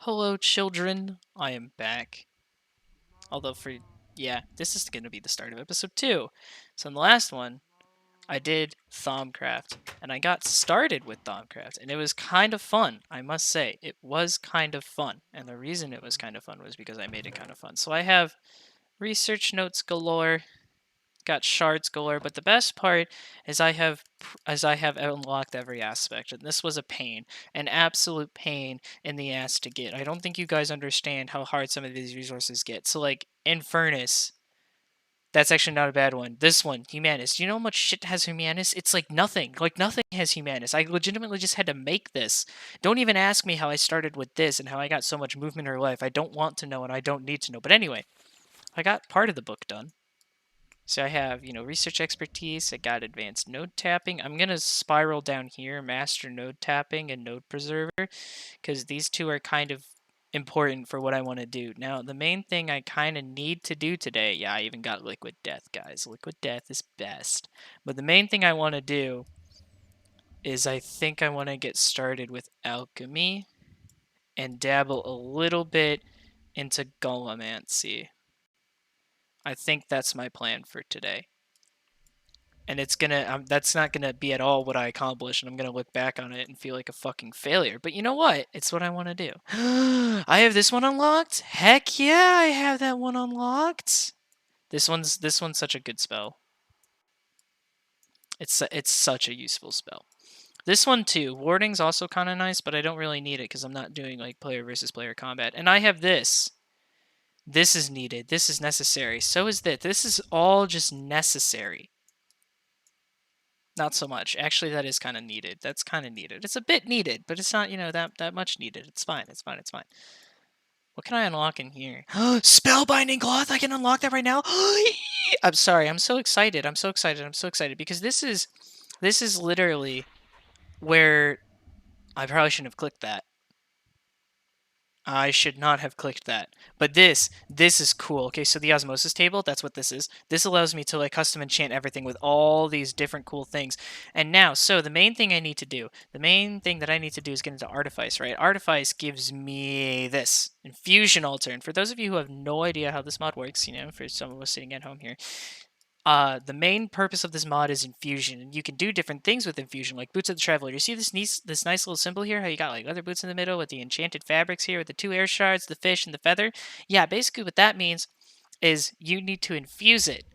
Hello, children. I am back. Although this is going to be the start of episode 2. So in the last one, I did Thaumcraft, and I got started with Thaumcraft, and it was kind of fun, I must say. It was kind of fun, and the reason it was kind of fun was because I made it kind of fun. So I have research notes galore, got shards galore, but the best part is I have unlocked every aspect, and this was a pain, an absolute pain in the ass to get. I don't think you guys understand how hard some of these resources get. So like Infernus, that's actually not a bad one. This one, Humanus. Do you know how much shit has Humanus? It's like nothing. Like nothing has Humanus. I legitimately just had to make this. Don't even ask me how I started with this and how I got so much movement in her life. I don't want to know and I don't need to know. But anyway, I got part of the book done. So I have, research expertise. I got advanced node tapping. I'm going to spiral down here, master node tapping and node preserver, because these two are kind of important for what I want to do. Now, the main thing I kind of need to do today, yeah, I even got liquid death, guys. Liquid death is best. But the main thing I want to do is I think I want to get started with alchemy and dabble a little bit into golemancy. I think that's my plan for today. And that's not gonna be at all what I accomplished, and I'm gonna look back on it and feel like a fucking failure. But you know what? It's what I want to do. I have this one unlocked. Heck yeah, I have that one unlocked. This one's such a good spell. It's such a useful spell. This one too. Warding's also kind of nice, but I don't really need it because I'm not doing like player versus player combat. And I have this. This is needed. This is necessary. So is this. This is all just necessary. Not so much. Actually, that is kind of needed. That's kind of needed. It's a bit needed, but it's not, that much needed. It's fine. It's fine. It's fine. What can I unlock in here? Spellbinding cloth. I can unlock that right now. I'm sorry. I'm so excited. I'm so excited. I'm so excited because this is literally where I probably shouldn't have clicked that. I should not have clicked that. But this is cool. Okay, so the osmosis table, that's what this is. This allows me to like custom enchant everything with all these different cool things. And now, so the main thing that I need to do is get into Artifice, right? Artifice gives me this, Infusion Altar. And for those of you who have no idea how this mod works, for some of us sitting at home here, the main purpose of this mod is infusion, and you can do different things with infusion, like Boots of the Traveler. You see this nice little symbol here? How you got like leather boots in the middle with the enchanted fabrics here, with the 2 air shards, the fish, and the feather. Yeah, basically what that means is you need to infuse it,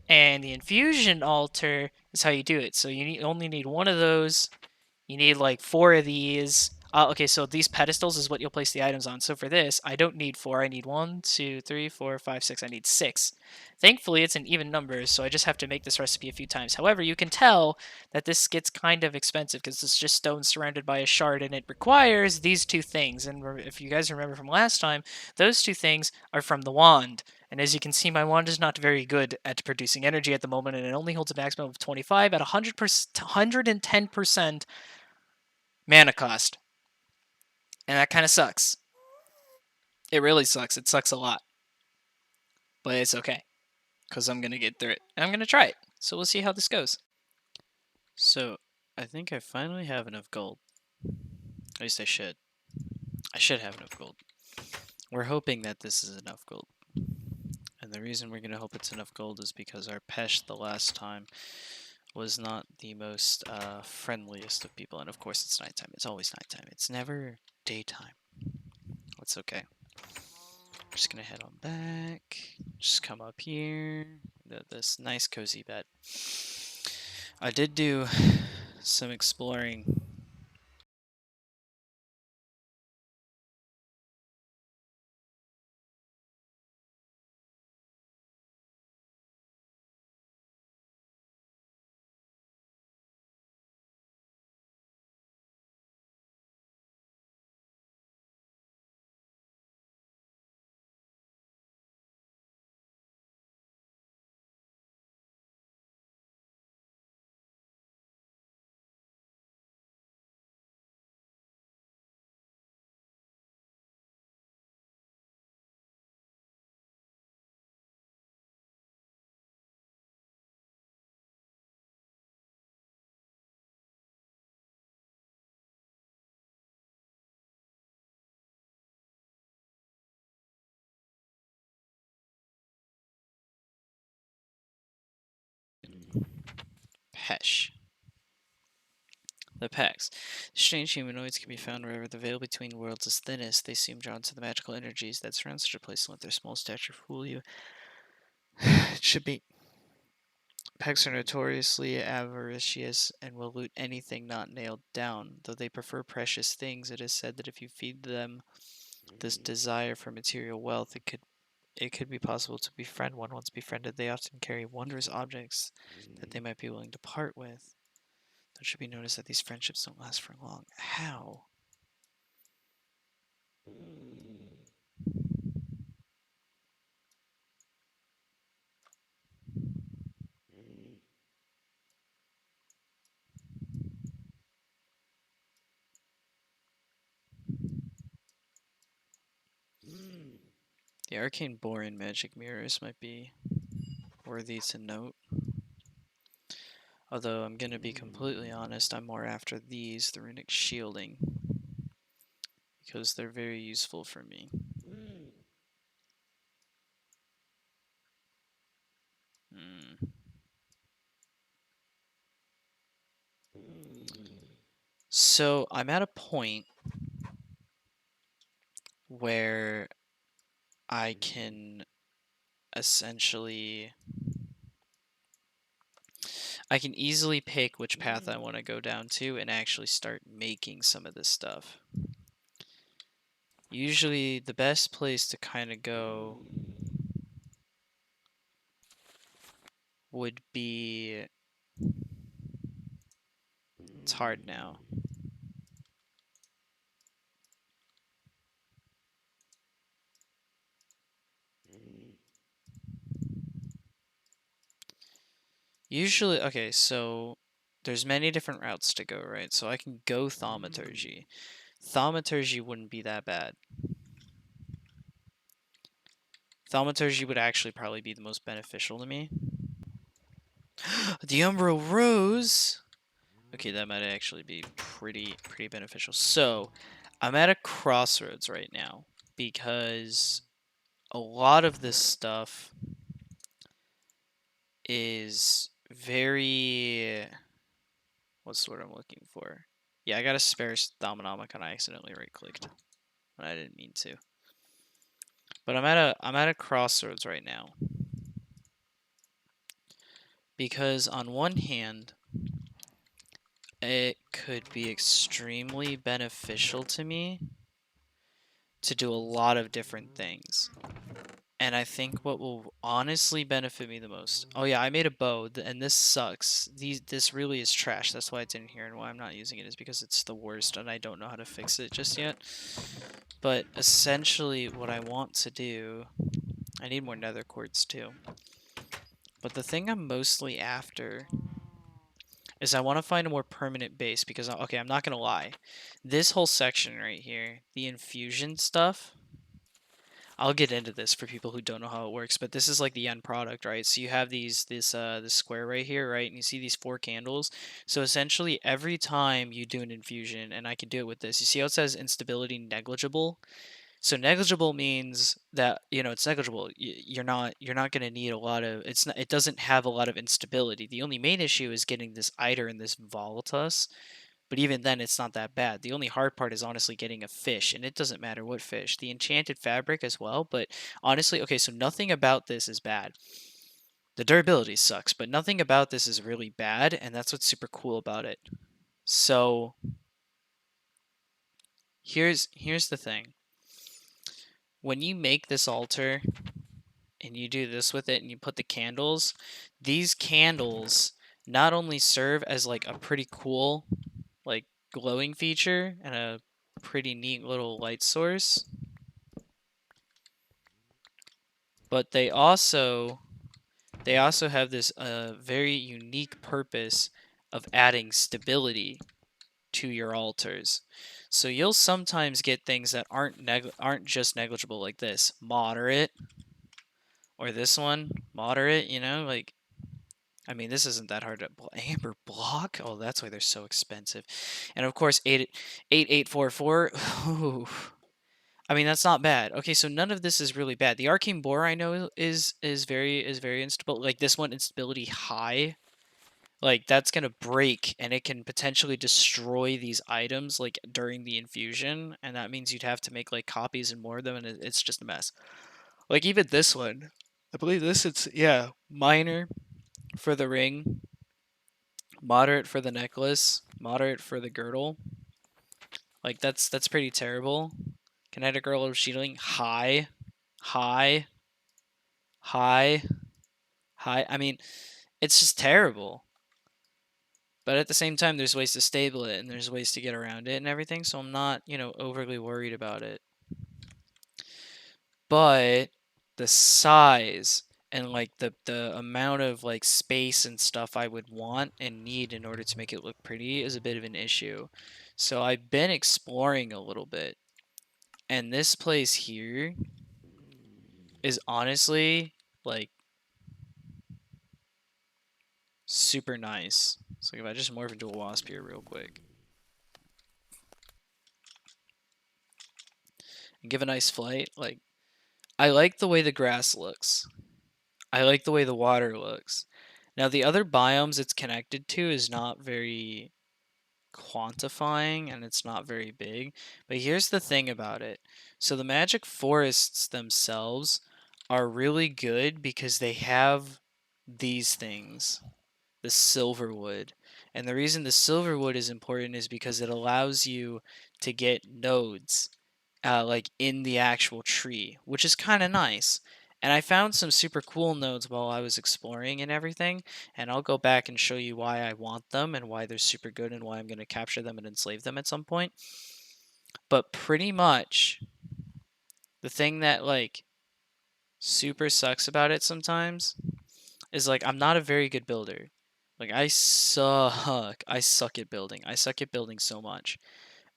and the infusion altar is how you do it. So you only need one of those. You need like 4 of these. Okay, so these pedestals is what you'll place the items on. So for this, I don't need 4. I need 1, 2, 3, 4, 5, 6. I need 6. Thankfully, it's an even numbers, so I just have to make this recipe a few times. However, you can tell that this gets kind of expensive because it's just stone surrounded by a shard, and it requires these 2 things. And if you guys remember from last time, those 2 things are from the wand. And as you can see, my wand is not very good at producing energy at the moment, and it only holds a maximum of 25 at 110% mana cost. And that kind of sucks. It really sucks. It sucks a lot. But it's okay. Because I'm going to get through it. And I'm going to try it. So we'll see how this goes. So, I think I finally have enough gold. At least I should. I should have enough gold. We're hoping that this is enough gold. And the reason we're going to hope it's enough gold is because our Pesh the last time was not the most friendliest of people. And of course, it's nighttime. It's always nighttime. It's never daytime. It's okay. Just gonna head on back. Just come up here. This nice cozy bed. I did do some exploring Pesh. The Pex. Strange humanoids can be found wherever the veil between worlds is thinnest. They seem drawn to the magical energies that surround such a place and let their small stature fool you. It should be. Pecs are notoriously avaricious and will loot anything not nailed down. Though they prefer precious things, it is said that if you feed them this desire for material wealth, it could be possible to befriend one. Once befriended, they often carry wondrous objects that they might be willing to part with. It should be noticed that these friendships don't last for long. How? The arcane boron magic mirrors might be worthy to note. Although I'm gonna be completely honest, I'm more after these, the runic shielding, because they're very useful for me. So I'm at a point where I can essentially I can easily pick which path I want to go down to and actually start making some of this stuff. Usually the best place to kind of go would be, it's hard now. Usually, okay, so there's many different routes to go, right? So I can go thaumaturgy. Thaumaturgy wouldn't be that bad. Thaumaturgy would actually probably be the most beneficial to me. The Umbral Rose! Okay, that might actually be pretty beneficial. So, I'm at a crossroads right now because a lot of this stuff is very, what's the word I'm looking for? Yeah, I got a spare Thaumonomicon. I accidentally right-clicked, and I didn't mean to. But I'm at a crossroads right now because on one hand, it could be extremely beneficial to me to do a lot of different things. And I think what will honestly benefit me the most. Oh yeah, I made a bow, and this sucks. This really is trash. That's why it's in here, and why I'm not using it is because it's the worst, and I don't know how to fix it just yet. But essentially, what I want to do, I need more nether quartz too. But the thing I'm mostly after is I want to find a more permanent base because, okay, I'm not gonna lie, this whole section right here, the infusion stuff. I'll get into this for people who don't know how it works, but this is like the end product, right? So you have this square right here, right? And you see these 4 candles. So essentially every time you do an infusion, and I can do it with this, you see how it says instability negligible? So negligible means that, it's negligible. You're not going to need a lot of, it doesn't have a lot of instability. The only main issue is getting this Eider and this Voltus. But even then, it's not that bad. The only hard part is honestly getting a fish, and it doesn't matter what fish. The enchanted fabric as well, but honestly, okay, so nothing about this is bad. The durability sucks, but nothing about this is really bad, and that's what's super cool about it. So here's the thing. When you make this altar and you do this with it and you put the candles, these candles not only serve as like a pretty cool like glowing feature and a pretty neat little light source, but they also have this very unique purpose of adding stability to your altars. So you'll sometimes get things that aren't just negligible, like this moderate, or this one moderate. Like, I mean, this isn't that hard to amber block. Oh, that's why they're so expensive. And of course, 8844. I mean, that's not bad. Okay, so none of this is really bad. The arcane boar I know is very instable. Like this one, instability high. like that's gonna break and it can potentially destroy these items like during the infusion, and that means you'd have to make like copies and more of them, and it's just a mess. Like even this one, I believe this it's yeah minor for the ring, moderate for the necklace, moderate for the girdle. Like that's pretty terrible. Kinetic girdle of shielding high, high, high, high. I mean, it's just terrible. But at the same time, there's ways to stable it and there's ways to get around it and everything, so I'm not, overly worried about it. But the size and like the amount of like space and stuff I would want and need in order to make it look pretty is a bit of an issue. So I've been exploring a little bit. And this place here is honestly like super nice. So if I just morph into a wasp here real quick and give a nice flight, like I like the way the grass looks. I like the way the water looks. Now the other biomes it's connected to is not very quantifying and it's not very big. But here's the thing about it. So the magic forests themselves are really good because they have these things, the silverwood. And the reason the silverwood is important is because it allows you to get nodes like in the actual tree, which is kind of nice. And I found some super cool nodes while I was exploring and everything, and I'll go back and show you why I want them and why they're super good and why I'm going to capture them and enslave them at some point. But pretty much the thing that like super sucks about it sometimes is like I'm not a very good builder. Like I suck. I suck at building. I suck at building so much.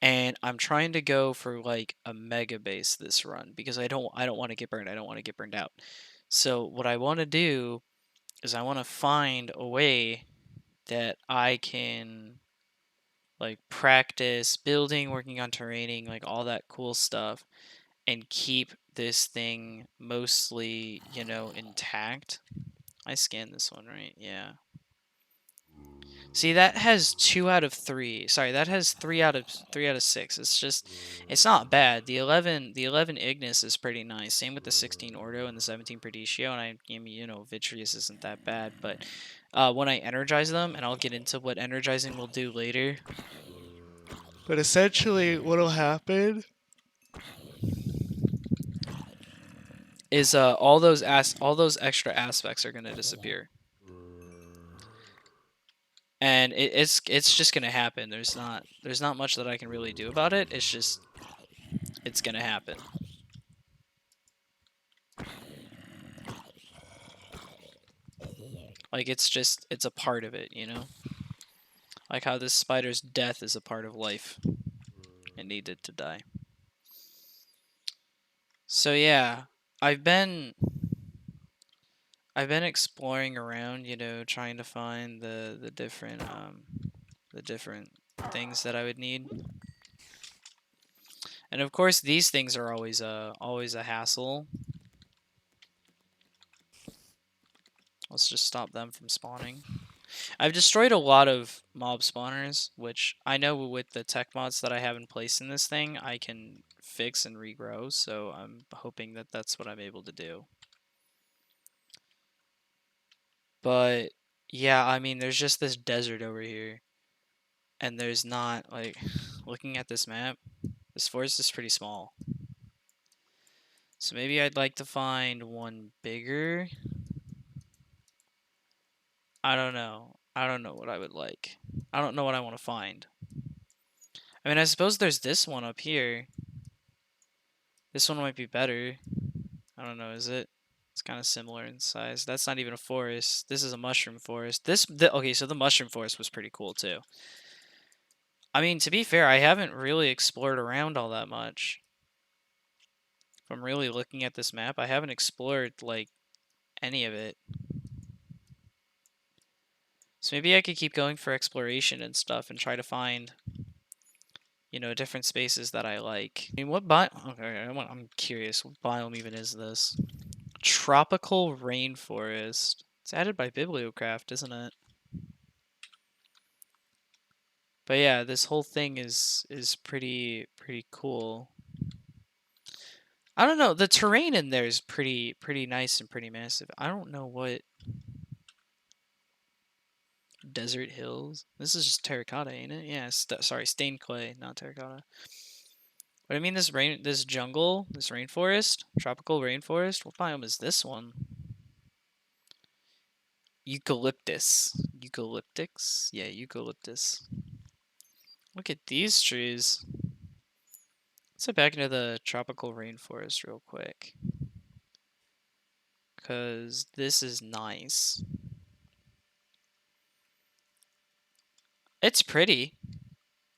And I'm trying to go for like a mega base this run because I don't want to get burned. I don't want to get burned out. So what I want to do is I want to find a way that I can like practice building, working on terraining, like all that cool stuff and keep this thing mostly, intact. I scanned this one, right? Yeah. See, that has 2 out of 3. Sorry, that has 3 out of 6. It's not bad. The 11 Ignis is pretty nice. Same with the 16 Ordo and the 17 Perditio. And Vitreous isn't that bad. But when I energize them, and I'll get into what energizing will do later. But essentially, what'll happen is all those extra aspects are gonna disappear. And it's just gonna happen. There's not much that I can really do about it. It's gonna happen. Like it's a part of it, Like how this spider's death is a part of life. It needed to die. So yeah, I've been exploring around, trying to find the different things that I would need. And of course, these things are always a hassle. Let's just stop them from spawning. I've destroyed a lot of mob spawners, which I know with the tech mods that I have in place in this thing, I can fix and regrow, so I'm hoping that that's what I'm able to do. But yeah, I mean, there's just this desert over here, and there's not, like, looking at this map, this forest is pretty small. So maybe I'd like to find one bigger. I don't know. I don't know what I would like. I don't know what I want to find. I mean, I suppose there's this one up here. This one might be better. I don't know, is it? It's kind of similar in size. That's not even a forest. This is a mushroom forest. Okay, so the mushroom forest was pretty cool too. I mean, to be fair, I haven't really explored around all that much. If I'm really looking at this map, I haven't explored, like, any of it. So maybe I could keep going for exploration and stuff and try to find, different spaces that I like. I mean, what biome? Okay, I'm curious. What biome even is this? Tropical rainforest. It's added by Bibliocraft, isn't it? But yeah, this whole thing is pretty cool. I don't know, the terrain in there is pretty nice and pretty massive. I don't know what desert hills. This is just terracotta, ain't it? Yeah, sorry, stained clay, not terracotta. But I mean, this jungle, this rainforest, tropical rainforest. What biome is this one? Eucalyptus. Eucalyptics? Yeah, eucalyptus. Look at these trees. Let's get back into the tropical rainforest real quick. Because this is nice. It's pretty.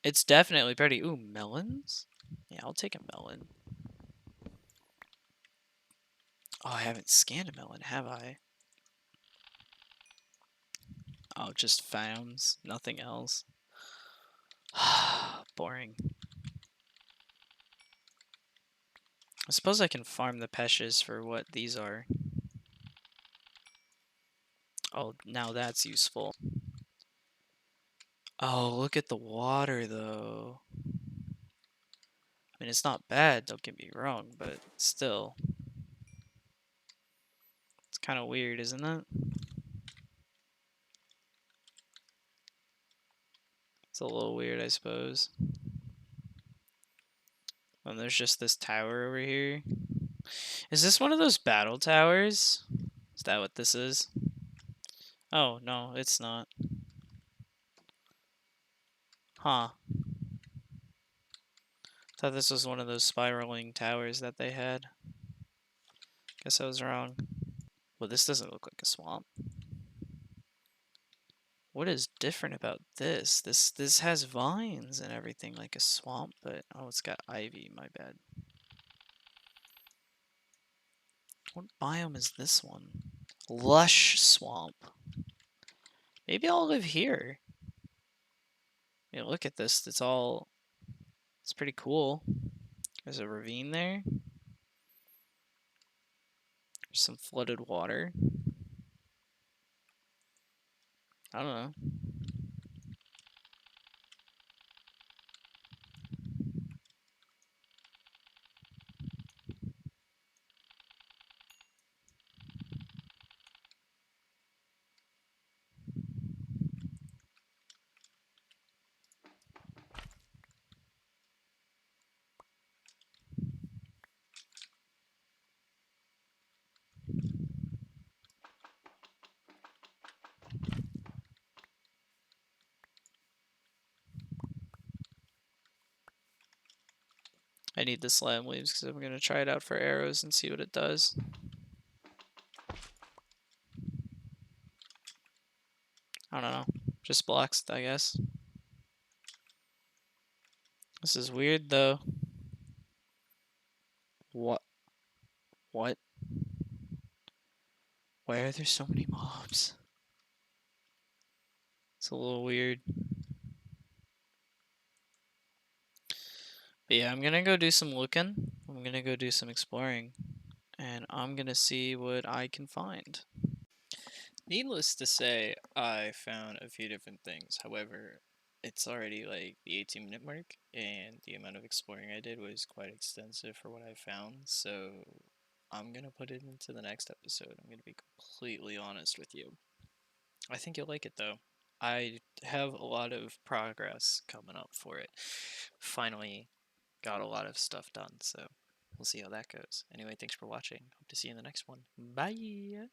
It's definitely pretty. Ooh, melons? Yeah, I'll take a melon. Oh, I haven't scanned a melon, have I? Oh, just founds, nothing else. Boring. I suppose I can farm the peshes for what these are. Oh, now that's useful. Oh, look at the water, though. I mean, it's not bad, don't get me wrong, but still. It's kind of weird, isn't it? It's a little weird, I suppose. And there's just this tower over here. Is this one of those battle towers? Is that what this is? Oh, no, it's not. Huh. Thought this was one of those spiraling towers that they had. Guess I was wrong. Well, this doesn't look like a swamp. What is different about this? This has vines and everything like a swamp, but oh, it's got ivy, my bad. What biome is this one? Lush swamp. Maybe I'll live here. I mean, look at this. It's pretty cool. There's a ravine there. There's some flooded water. I don't know. I need the slime leaves because I'm going to try it out for arrows and see what it does. I don't know. Just blocks, I guess. This is weird, though. What? What? Why are there so many mobs? It's a little weird. But yeah, I'm gonna go do some looking. I'm gonna go do some exploring. And I'm gonna see what I can find. Needless to say, I found a few different things. However, it's already like the 18-minute mark, and the amount of exploring I did was quite extensive for what I found. So I'm gonna put it into the next episode. I'm gonna be completely honest with you. I think you'll like it though. I have a lot of progress coming up for it. Finally got a lot of stuff done, so we'll see how that goes. Anyway, thanks for watching. Hope to see you in the next one. Bye!